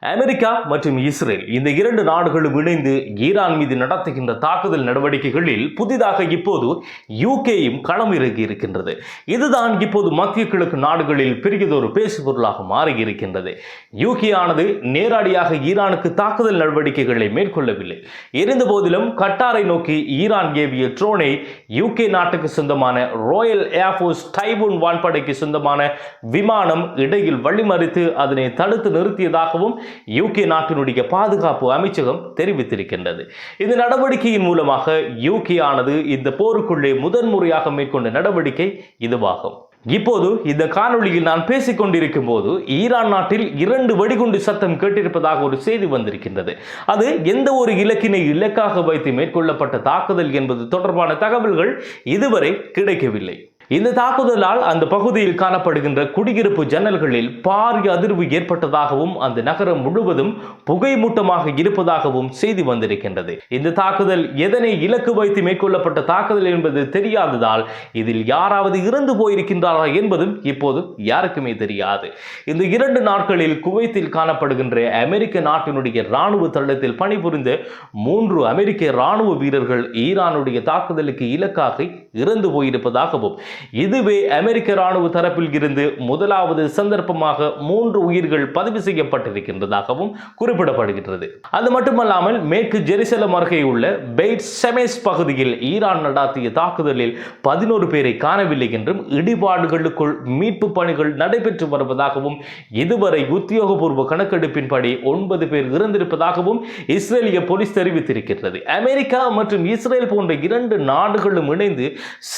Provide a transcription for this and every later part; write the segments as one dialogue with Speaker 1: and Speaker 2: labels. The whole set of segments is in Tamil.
Speaker 1: அமெரிக்கா மற்றும் இஸ்ரேல் இந்த இரண்டு நாடுகளும் இணைந்து ஈரான் மீது நடத்துகின்ற தாக்குதல் நடவடிக்கைகளில் புதிதாக இப்போது யூகேயும் களமிறங்கி இருக்கின்றது. இதுதான் இப்போது மத்திய கிழக்கு நாடுகளில் பெரியதொரு பேசுபொருளாக மாறி இருக்கின்றது. யூகே ஆனது நேரடியாக ஈரானுக்கு தாக்குதல் நடவடிக்கைகளை மேற்கொள்ளவில்லை. இருந்த போதிலும் கட்டாரை நோக்கி ஈரான் ஏவிய ட்ரோனை யூகே நாட்டுக்கு சொந்தமான ராயல் ஏர்ஃபோர்ஸ் டைபூன் வான்படைக்கு சொந்தமான விமானம் இடையில் வழிமறித்து அதனை தடுத்து நிறுத்தியதாகவும் யூகே நாட்டினுடைய பாதுகாப்பு அமைச்சகம் தெரிவித்திருக்கின்றது. இந்த நடவடிக்கையின் மூலமாக யூகே ஆனது இந்த போருக்குள்ளே முதன்முறையாக மேற்கொண்ட நடவடிக்கை இதுவாகும். இப்போது இந்த காணொளியில் நான் பேசிக் கொண்டிருக்கும் போது ஈரான் நாட்டில் 2 வெடிகுண்டு சத்தம் கேட்டிருப்பதாக ஒரு செய்தி வந்திருக்கின்றது. அது எந்த ஒரு இலக்கினை இலக்காக வைத்து மேற்கொள்ளப்பட்ட தாக்குதல் என்பது தொடர்பான தகவல்கள் இதுவரை கிடைக்கவில்லை. இந்த தாக்குதலால் அந்த பகுதியில் காணப்படுகின்ற குடியிருப்பு ஜன்னல்களில் பாரிய அதிர்வு ஏற்பட்டதாகவும் அந்த நகரம் முழுவதும் புகைமூட்டமாக இருப்பதாகவும் செய்தி வந்திருக்கின்றது. இந்த தாக்குதல் எதனை இலக்கு வைத்து மேற்கொள்ளப்பட்ட தாக்குதல் என்பது தெரியாததால் இதில் யாராவது இறந்து போயிருக்கின்றாரா என்பதும் இப்போது யாருக்குமே தெரியாது. இந்த 2 நாட்களில் குவைத்தில் காணப்படுகின்ற அமெரிக்க நாட்டினுடைய இராணுவ தளத்தில் பணிபுரிந்த 3 அமெரிக்க இராணுவ வீரர்கள் ஈரானுடைய தாக்குதலுக்கு இலக்காக இறந்து போயிருப்பதாகவும், இதுவே அமெரிக்க ராணுவ தரப்பில் இருந்து முதலாவது சந்தர்ப்பமாக 3 உயிர்கள் பதிவு செய்யப்பட்டிருக்கின்றதாகவும் குறிப்பிடப்படுகின்றது. அது மட்டுமல்லாமல் மேற்கு ஜெருசலம் அருகே உள்ள பெய்ட் ஷெமெஷ் பகுதியில் ஈரான் நடாத்திய தாக்குதலில் 11 பேரை காணவில்லை என்றும் இடிபாடுகளுக்குள் மீட்பு பணிகள் நடைபெற்று வருவதாகவும், இதுவரை உத்தியோகபூர்வ கணக்கெடுப்பின்படி 9 பேர் இறந்திருப்பதாகவும் இஸ்ரேலிய போலீஸ் தெரிவித்திருக்கிறது. அமெரிக்கா மற்றும் இஸ்ரேல் போன்ற 2 நாடுகளும் இணைந்து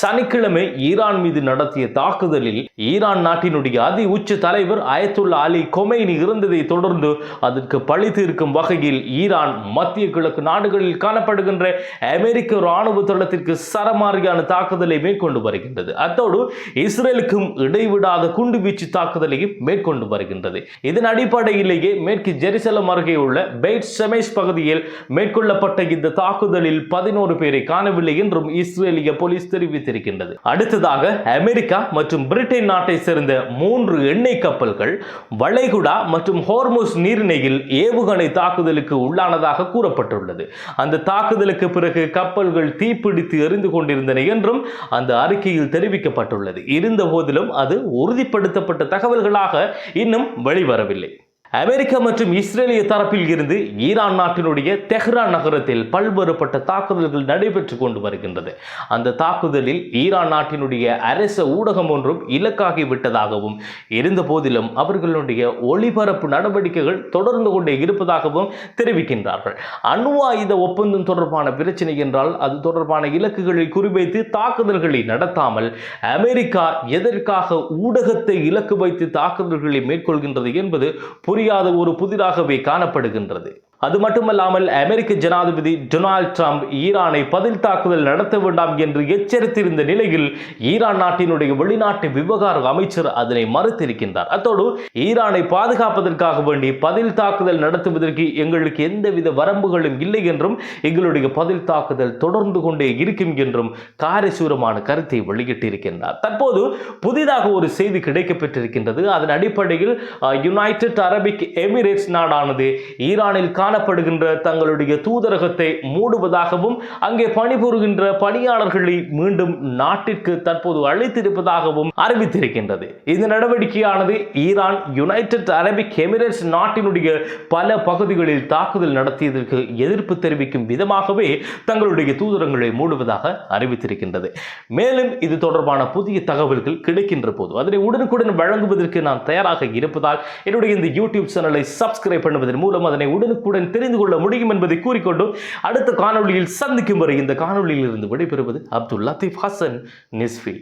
Speaker 1: சனிக்கிழமை ஈரான் மீது நடத்திய தாக்குதலில் ஈரான் நாட்டினுடைய அதி உச்ச தலைவர் அயத்துல்லா அலி கொமைனி இருந்ததை தொடர்ந்து அதற்கு பழி தீர்க்கும் வகையில் ஈரான் மத்திய கிழக்கு நாடுகளில் காணப்படுகின்ற அமெரிக்க ராணுவ தளத்திற்கு சரமாரியான தாக்குதலை மேற்கொண்டு வருகின்றது. அத்தோடு இஸ்ரேலுக்கும் இடைவிடாத குண்டுவீச்சு தாக்குதலையும் மேற்கொண்டு வருகின்றது. இதன் அடிப்படையிலேயே மேற்கு ஜெருசலம் அருகே உள்ள பெய்ட் ஷெமெஷ் பகுதியில் மேற்கொள்ளப்பட்ட இந்த தாக்குதலில் 11 பேரை காணவில்லை என்றும் இஸ்ரேலிய போலீஸ் தெரிவித்திருக்கின்றது. அடுத்ததாக அமெரிக்கா மற்றும் பிரிட்டன் நாட்டை சேர்ந்த 3 எண்ணெய் கப்பல்கள் வளைகுடா மற்றும் ஹோர்முஸ் நீரிணையில் ஏவுகணை தாக்குதலுக்கு உள்ளானதாக கூறப்பட்டுள்ளது. அந்த தாக்குதலுக்கு பிறகு கப்பல்கள் தீப்பிடித்து எரிந்து கொண்டிருந்தன என்றும் அந்த அறிக்கையில் தெரிவிக்கப்பட்டுள்ளது. இருந்த போதிலும் அது உறுதிப்படுத்தப்பட்ட தகவல்களாக இன்னும் வெளிவரவில்லை. அமெரிக்கா மற்றும் இஸ்ரேலிய தரப்பில் இருந்து ஈரான் நாட்டினுடைய தெஹ்ரான் நகரத்தில் பல்வேறுபட்ட தாக்குதல்கள் நடைபெற்றுக் கொண்டு வருகின்றது. அந்த தாக்குதலில் ஈரான் நாட்டினுடைய அரச ஊடகம் ஒன்றும் இலக்காகி விட்டதாகவும், இருந்த போதிலும் அவர்களுடைய ஒளிபரப்பு நடவடிக்கைகள் தொடர்ந்து கொண்டே இருப்பதாகவும் தெரிவிக்கின்றார்கள். அணு ஆயுத ஒப்பந்தம் தொடர்பான பிரச்சனை என்றால் அது தொடர்பான இலக்குகளை குறிவைத்து தாக்குதல்களை நடத்தாமல் அமெரிக்கா எதற்காக ஊடகத்தை இலக்கு வைத்து தாக்குதல்களை மேற்கொள்கின்றது என்பது புரியாத ஒரு புதிராகவே காணப்படுகின்றது. அது மட்டுமல்லாமல் அமெரிக்க ஜனாதிபதி டொனால்ட் ட்ரம்ப் ஈரானை பதில் தாக்குதல் நடத்த வேண்டாம் என்று எச்சரித்திருந்த நிலையில் ஈரான் நாட்டினுடைய வெளிநாட்டு விவகார அமைச்சர் அதனை மறுத்திருக்கின்றார். அத்தோடு ஈரானை பாதுகாப்பதற்காக வேண்டி பதில் தாக்குதல் நடத்துவதற்கு எங்களுக்கு எந்தவித வரம்புகளும் இல்லை என்றும், எங்களுடைய பதில் தாக்குதல் தொடர்ந்து கொண்டே இருக்கும் என்றும் காரசூரமான கருத்தை வெளியிட்டிருக்கின்றார். தற்போது புதிதாக ஒரு செய்தி கிடைக்கப்பெற்றிருக்கின்றது. அதன் அடிப்படையில் யுனைடெட் அரபிக் எமிரேட்ஸ் நாடானது ஈரானில் காணப்படுகின்ற தங்களுடைய தூதரகத்தை மூடுவதாகவும், அங்கே பணிபுரிகின்ற பணியாளர்களை மீண்டும் நாட்டிற்கு தற்போது அழைத்திருப்பதாகவும் அறிவித்திருக்கின்றது. இந்த நடவடிக்கையானது ஈரான் யுனைடெட் அரபிக் எமிரேட்ஸ் நாட்டினுடைய பல பகுதிகளில் தாக்குதல் நடத்தியதற்கு எதிர்ப்பு தெரிவிக்கும் விதமாகவே தங்களுடைய தூதரங்களை மூடுவதாக அறிவித்திருக்கின்றது. மேலும் இது தொடர்பான புதிய தகவல்கள் கிடைக்கின்ற போது அதனை உடனுக்குடன் வழங்குவதற்கு நான் தயாராக இருப்பதால் என்னுடைய இந்த யூடியூப் சேனலை சப்ஸ்கிரைப் பண்ணுவதன் மூலம் அதனை உடனுக்குடன் தெரிந்து கொள்ள முடியும் என்பதை கூறிக்கொண்டு அடுத்த காணொளியில் சந்திக்கும் வரை இந்த காணொளியில் இருந்து விடைபெறுவது அப்துல் லத்தீப் ஹசன் நிஸ்ஃபி.